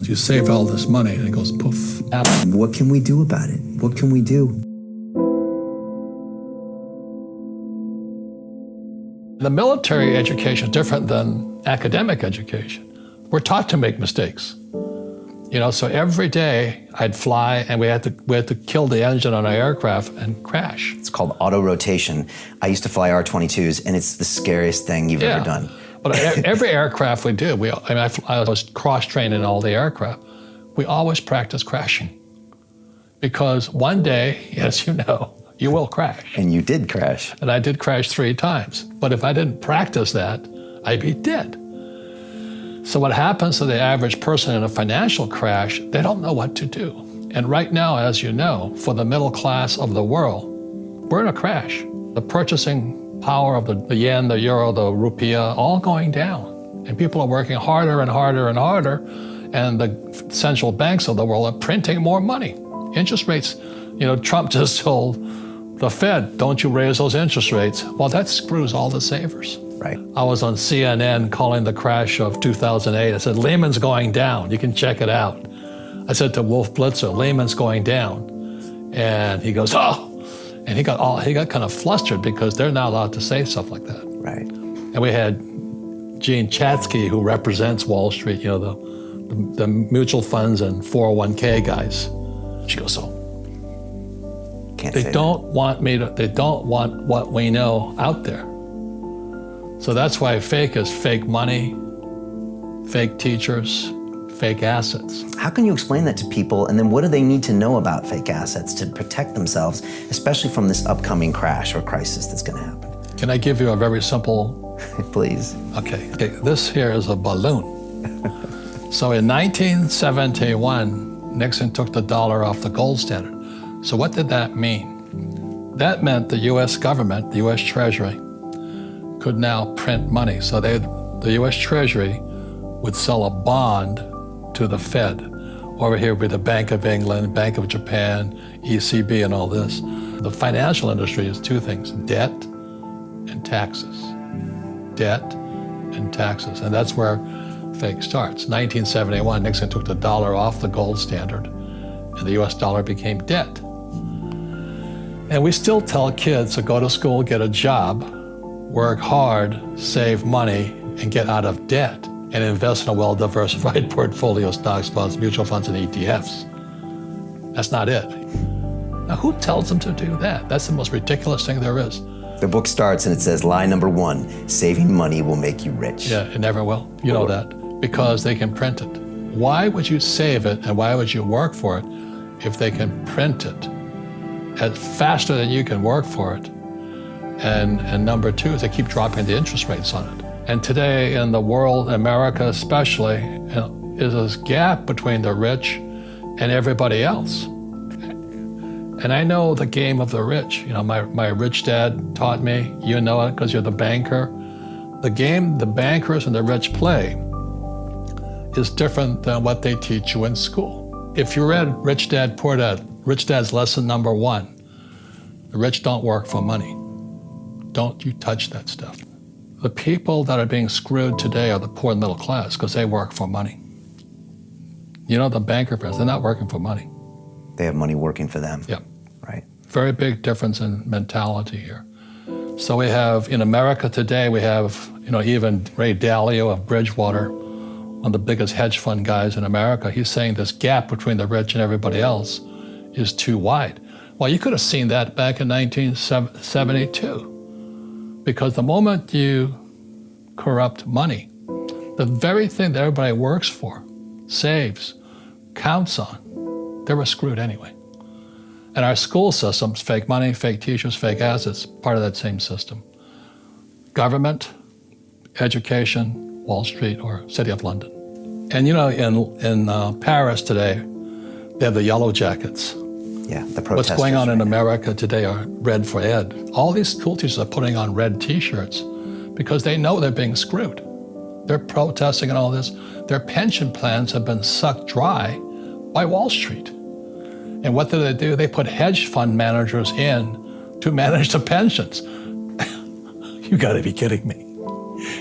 You save all this money and it goes poof. What can we do about it? What can we do? The military education is different than academic education. We're taught to make mistakes. So every day I'd fly and we had to kill the engine on our aircraft and crash. It's called auto-rotation. I used to fly R-22s, and it's the scariest thing you've ever done. But every aircraft we do, I was cross-trained in all the aircraft. We always practice crashing. Because one day, as you know, you will crash. And you did crash. And I did crash 3 times. But if I didn't practice that, I'd be dead. So what happens to the average person in a financial crash, they don't know what to do. And right now, as you know, for the middle class of the world, we're in a crash. The purchasing power of the yen, the euro, the rupiah, all going down. And people are working harder and harder and harder. And the central banks of the world are printing more money. Interest rates, Trump just told the Fed, don't you raise those interest rates. Well, that screws all the savers. Right. I was on CNN calling the crash of 2008. I said, Lehman's going down. You can check it out. I said to Wolf Blitzer, Lehman's going down. And he goes, oh. And he got kind of flustered because they're not allowed to say stuff like that. Right. And we had Gene Chatsky, who represents Wall Street, the mutual funds and 401k guys. She goes, so they don't want what we know out there. So that's why fake is fake money, fake teachers, fake assets. How can you explain that to people? And then what do they need to know about fake assets to protect themselves, especially from this upcoming crash or crisis that's going to happen? Can I give you a very simple? Please. Okay, this here is a balloon. So in 1971, Nixon took the dollar off the gold standard. So what did that mean? That meant the US government, the US Treasury, could now print money. So the US Treasury would sell a bond to the Fed. Over here would be the Bank of England, Bank of Japan, ECB, and all this. The financial industry is 2 things, debt and taxes. Debt and taxes. And that's where fake starts. 1971, Nixon took the dollar off the gold standard, and the US dollar became debt. And we still tell kids to go to school, get a job, work hard, save money, and get out of debt, and invest in a well-diversified portfolio of stocks, bonds, mutual funds, and ETFs. That's not it. Now, who tells them to do that? That's the most ridiculous thing there is. The book starts and it says, lie number 1, saving money will make you rich. Yeah, it never will. You know that. Because they can print it. Why would you save it and why would you work for it if they can print it faster than you can work for it? And number 2 is they keep dropping the interest rates on it. And today in the world, America especially, is this gap between the rich and everybody else. And I know the game of the rich. My rich dad taught me, you know it because you're the banker. The game the bankers and the rich play is different than what they teach you in school. If you read Rich Dad, Poor Dad, Rich Dad's lesson number 1, the rich don't work for money. Don't you touch that stuff. The people that are being screwed today are the poor and middle class because they work for money. The banker friends, they're not working for money. They have money working for them. Yeah. Right. Very big difference in mentality here. So we have, in America today, we have, even Ray Dalio of Bridgewater, one of the biggest hedge fund guys in America, he's saying this gap between the rich and everybody else is too wide. Well, you could have seen that back in 1972. Because the moment you corrupt money, the very thing that everybody works for, saves, counts on, they were screwed anyway. And our school systems, fake money, fake teachers, fake assets, part of that same system. Government, education, Wall Street, or City of London. And in Paris today, they have the yellow jackets. Yeah, the protesters. What's going on in America today are red for ed. All these school teachers are putting on red t-shirts because they know they're being screwed. They're protesting and all this. Their pension plans have been sucked dry by Wall Street. And what do? They put hedge fund managers in to manage the pensions. You gotta be kidding me.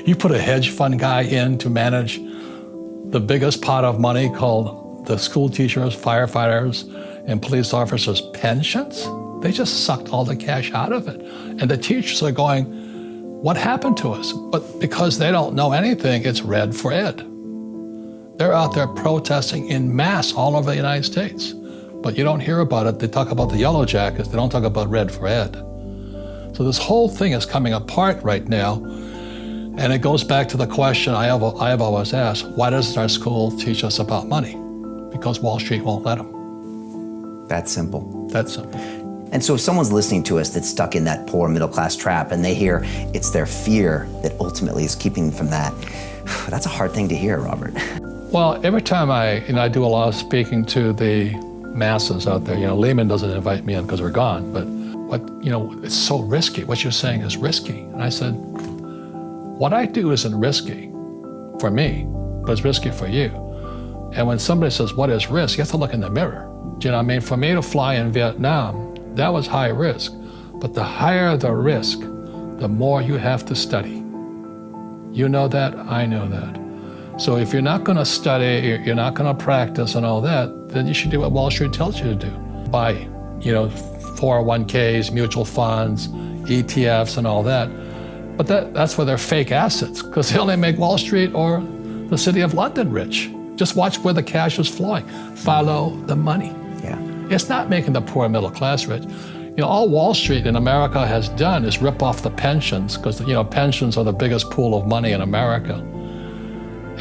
You put a hedge fund guy in to manage the biggest pot of money called the school teachers, firefighters, and police officers' pensions. They just sucked all the cash out of it. And the teachers are going, what happened to us? But because they don't know anything, it's red for ed. They're out there protesting in mass all over the United States. But you don't hear about it. They talk about the yellow jackets. They don't talk about red for ed. So this whole thing is coming apart right now. And it goes back to the question I have always asked, why doesn't our school teach us about money? Because Wall Street won't let them. That's simple. That's simple. And so if someone's listening to us that's stuck in that poor middle class trap and they hear it's their fear that ultimately is keeping them from that, that's a hard thing to hear, Robert. Well, every time I do a lot of speaking to the masses out there, Lehman doesn't invite me in because we're gone, but it's so risky. What you're saying is risky. And I said, what I do isn't risky for me, but it's risky for you. And when somebody says, what is risk? You have to look in the mirror. Do you know what I mean? For me to fly in Vietnam, that was high risk. But the higher the risk, the more you have to study. You know that, I know that. So if you're not gonna study, you're not gonna practice and all that, then you should do what Wall Street tells you to do. Buy, 401ks, mutual funds, ETFs and all that. But that's where they're fake assets, because they only make Wall Street or the city of London rich. Just watch where the cash is flowing. Follow the money. Yeah. It's not making the poor middle class rich. All Wall Street in America has done is rip off the pensions, because pensions are the biggest pool of money in America.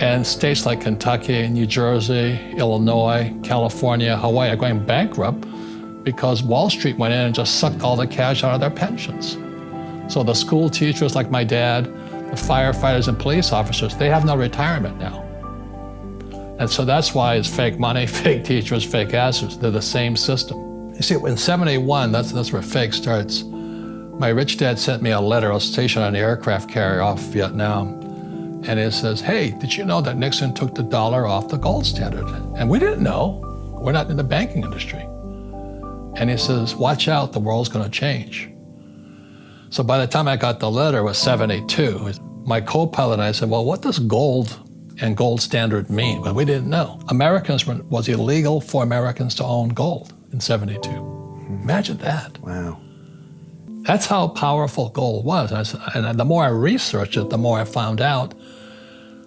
And states like Kentucky, New Jersey, Illinois, California, Hawaii are going bankrupt because Wall Street went in and just sucked all the cash out of their pensions. So the school teachers like my dad, the firefighters and police officers, they have no retirement now. And so that's why it's fake money, fake teachers, fake assets. They're the same system. You see, in 71, that's where fake starts. My rich dad sent me a letter. I was stationed on an aircraft carrier off Vietnam. And it says, hey, did you know that Nixon took the dollar off the gold standard? And we didn't know. We're not in the banking industry. And he says, watch out, the world's gonna change. So by the time I got the letter, it was 72. My co-pilot and I said, well, what does gold and gold standard mean? Well, we didn't know. Was illegal for Americans to own gold in 72. Imagine that. Wow. That's how powerful gold was. And the more I researched it, the more I found out.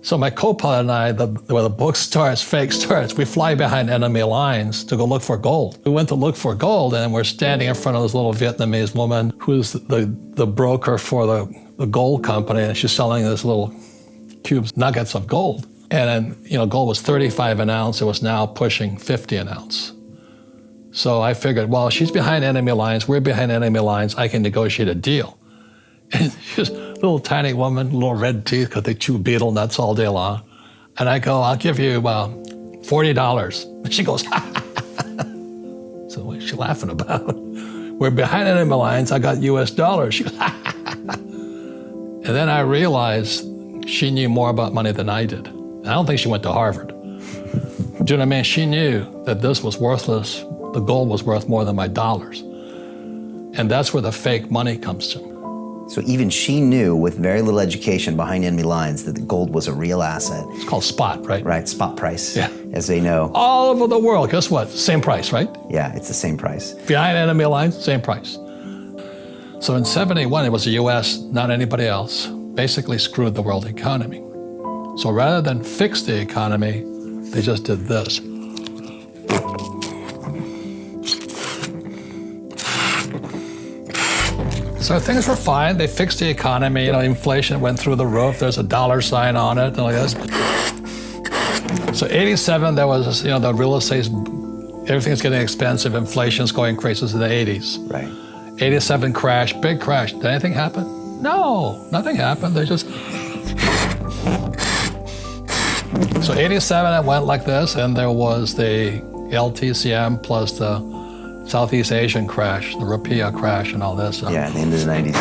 So my co-pilot and I, where the book starts, fake starts, we fly behind enemy lines to go look for gold. We went to look for gold, and we're standing in front of this little Vietnamese woman who's the broker for the gold company, and she's selling this little cubes, nuggets of gold. And then, gold was 35 an ounce. It was now pushing 50 an ounce. So I figured, well, she's behind enemy lines, we're behind enemy lines, I can negotiate a deal. And she's a little tiny woman, little red teeth, because they chew beetle nuts all day long. And I go, I'll give you $40. And she goes, ha, ha, ha. So what's she laughing about? We're behind enemy lines, I got US dollars. She goes, ha, ha, ha. And then I realized she knew more about money than I did. I don't think she went to Harvard. Do you know what I mean? She knew that this was worthless. The gold was worth more than my dollars. And that's where the fake money comes from. So even she knew, with very little education behind enemy lines, that the gold was a real asset. It's called spot, right? Right, spot price, yeah. As they know. All over the world, guess what? Same price, right? Yeah, it's the same price. Behind enemy lines, same price. So in 71, it was the US, not anybody else, basically screwed the world economy. So rather than fix the economy, they just did this. So things were fine. They fixed the economy. Inflation went through the roof. There's a dollar sign on it and like this. So 87, there was, the real estate, everything's getting expensive. Inflation's going crazy in the 80s. Right. 87 crash, big crash. Did anything happen? No, nothing happened. They just. So 87, it went like this, and there was the LTCM plus the Southeast Asian crash, the rupiah crash and all this. Yeah, in the end of the 90s.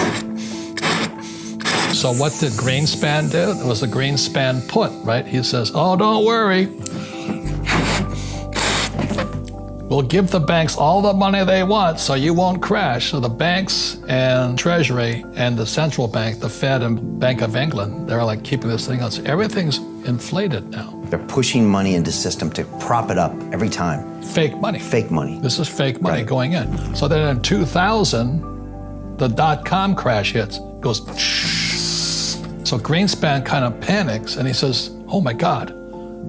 So what did Greenspan do? It was the Greenspan put, right? He says, oh, don't worry. We'll give the banks all the money they want so you won't crash. So the banks and Treasury and the central bank, the Fed and Bank of England, they're like keeping this thing on. So everything's inflated now. They're pushing money into the system to prop it up every time. Fake money. Fake money. This is fake money Right. going in. So then in 2000, the dot-com crash hits, goes. So Greenspan kind of panics and he says, oh my God,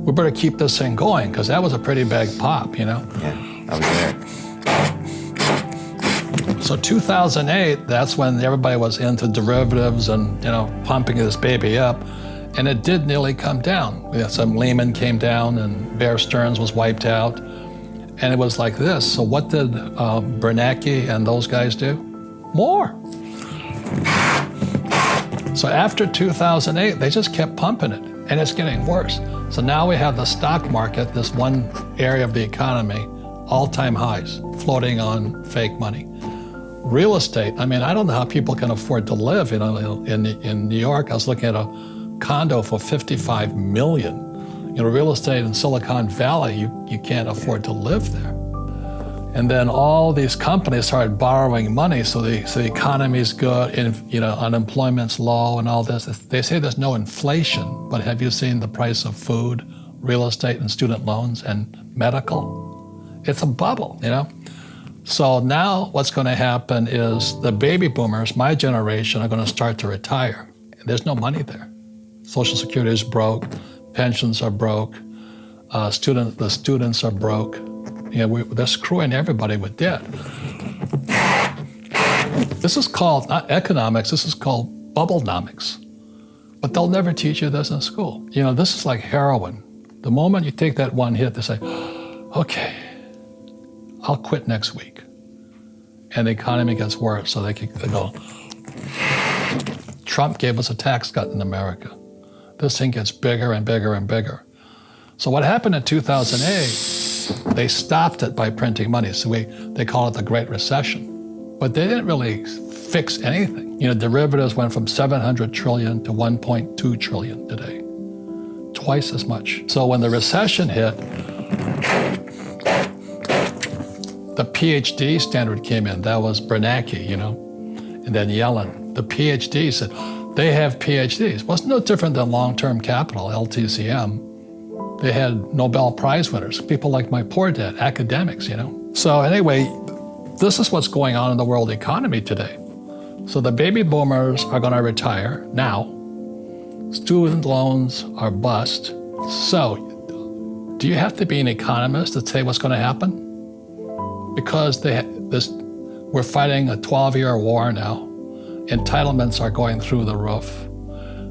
we better keep this thing going, because that was a pretty big pop, you know? Yeah, I was there. So 2008, that's when everybody was into derivatives and, you know, pumping this baby up. And it did nearly come down. We had some Lehman came down and Bear Stearns was wiped out. And it was like this. So what did Bernanke and those guys do? More. So after 2008, they just kept pumping it, and it's getting worse. So now we have the stock market, this one area of the economy, all-time highs, floating on fake money. Real estate, I mean, I don't know how people can afford to live. You know, in New York, I was looking at a condo for $55 million. You know, real estate in Silicon Valley, you can't afford to live there. And then all these companies started borrowing money, so the economy's good, and you know, unemployment's low and all this. They say there's no inflation, but have you seen the price of food, real estate, and student loans and medical? It's a bubble, you know? So now what's going to happen is the baby boomers, my generation, are going to start to retire. There's no money there. Social Security is broke, pensions are broke, the students are broke. You know, they're screwing everybody with debt. This is called, not economics, this is called bubblenomics. But they'll never teach you this in school. You know, this is like heroin. The moment you take that one hit, they say, okay, I'll quit next week. And the economy gets worse, so they go, Trump gave us a tax cut in America. This thing gets bigger and bigger and bigger. So what happened in 2008, they stopped it by printing money. So they call it the Great Recession. But they didn't really fix anything. You know, derivatives went from 700 trillion to 1.2 trillion today. Twice as much. So when the recession hit, the PhD standard came in. That was Bernanke, you know, and then Yellen. The PhD said, they have PhDs. Well, it's no different than long-term capital, LTCM. They had Nobel Prize winners, people like my poor dad, academics, you know. So anyway, this is what's going on in the world economy today. So the baby boomers are going to retire now. Student loans are bust. So do you have to be an economist to say what's going to happen? Because we're fighting a 12-year war now. Entitlements are going through the roof.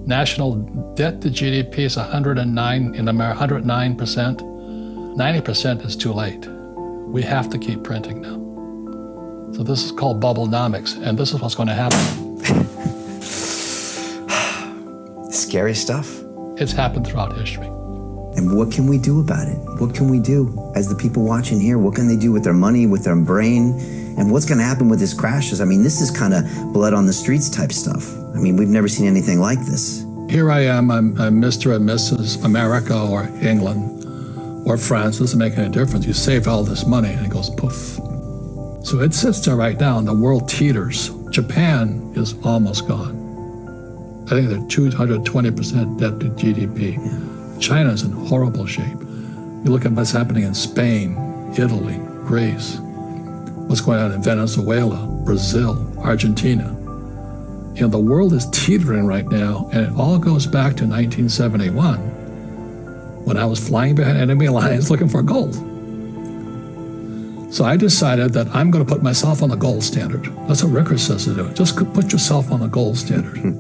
National debt to GDP is 109 in America, 109%. 90% is too late. We have to keep printing now. So this is called bubblenomics, and this is what's going to happen. Scary stuff. It's happened throughout history. And what can we do about it? What can we do as the people watching here? What can they do with their money, with their brain? And what's going to happen with these crashes? I mean, this is kind of blood on the streets type stuff. I mean, we've never seen anything like this. Here I am, I'm Mr. and Mrs. America or England or France. Doesn't make any difference. You save all this money and it goes poof. So it sits there right now and the world teeters. Japan is almost gone. I think they're 220% debt to GDP. Yeah. China's in horrible shape. You look at what's happening in Spain, Italy, Greece, what's going on in Venezuela, Brazil, Argentina. You know, the world is teetering right now, and it all goes back to 1971, when I was flying behind enemy lines looking for gold. So I decided that I'm going to put myself on the gold standard. That's what Rickard says to do. Just put yourself on the gold standard.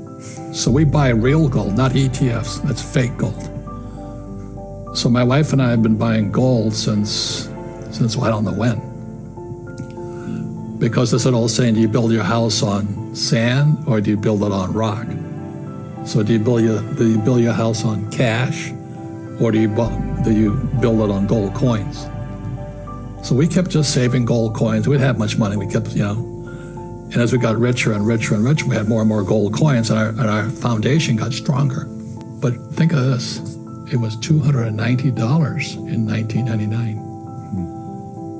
So we buy real gold, not ETFs. That's fake gold. So my wife and I have been buying gold since I don't know when. Because there's an old saying, do you build your house on sand or do you build it on rock? So do you build your house on cash or do you build it on gold coins? So we kept just saving gold coins. We didn't have much money. We kept, you know, and as we got richer and richer and richer, we had more and more gold coins and our foundation got stronger. But think of this. It was $290 in 1999.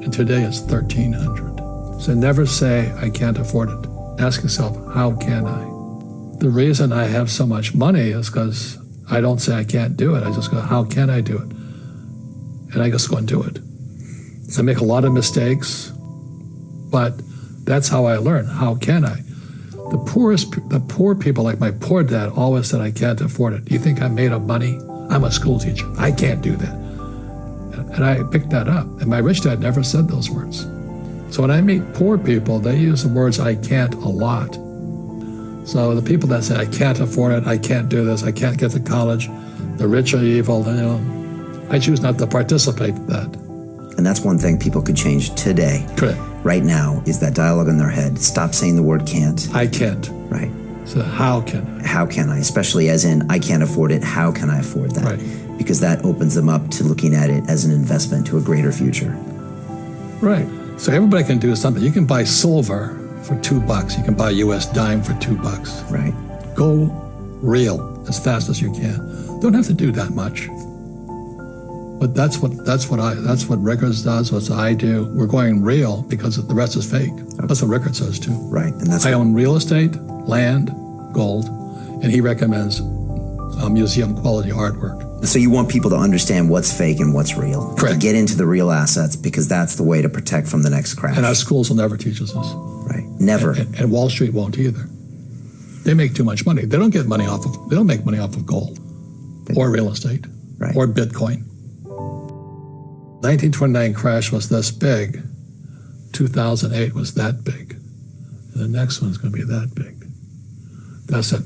And today it's $1,300. So never say, I can't afford it. Ask yourself, how can I? The reason I have so much money is because I don't say I can't do it. I just go, how can I do it? And I just go and do it. So I make a lot of mistakes, but that's how I learn. How can I? The poor people, like my poor dad, always said, I can't afford it. Do you think I'm made of money? I'm a school teacher. I can't do that. And I picked that up. And my rich dad never said those words. So when I meet poor people, they use the words I can't a lot. So the people that say, I can't afford it, I can't do this, I can't get to college, the rich are evil, I choose not to participate in that. And that's one thing people could change today. Correct. Right now is that dialogue in their head. Stop saying the word can't. I can't. Right. So how can I? How can I? Especially as in, I can't afford it. How can I afford that? Right. Because that opens them up to looking at it as an investment to a greater future. Right. So everybody can do something. You can buy silver for $2. You can buy a US dime for $2. Right. Go real as fast as you can. Don't have to do that much. But that's what Rickards does, what I do. We're going real because the rest is fake. Okay. That's what Rickards says too. Right. And that's I own real estate, land, gold, and he recommends museum quality artwork. So you want people to understand what's fake and what's real. Correct. To get into the real assets because that's the way to protect from the next crash. And our schools will never teach us this. Right. Never. And Wall Street won't either. They make too much money. They don't make money off of gold or real estate or Bitcoin. 1929 crash was this big. 2008 was that big. And the next one's going to be that big. That's it.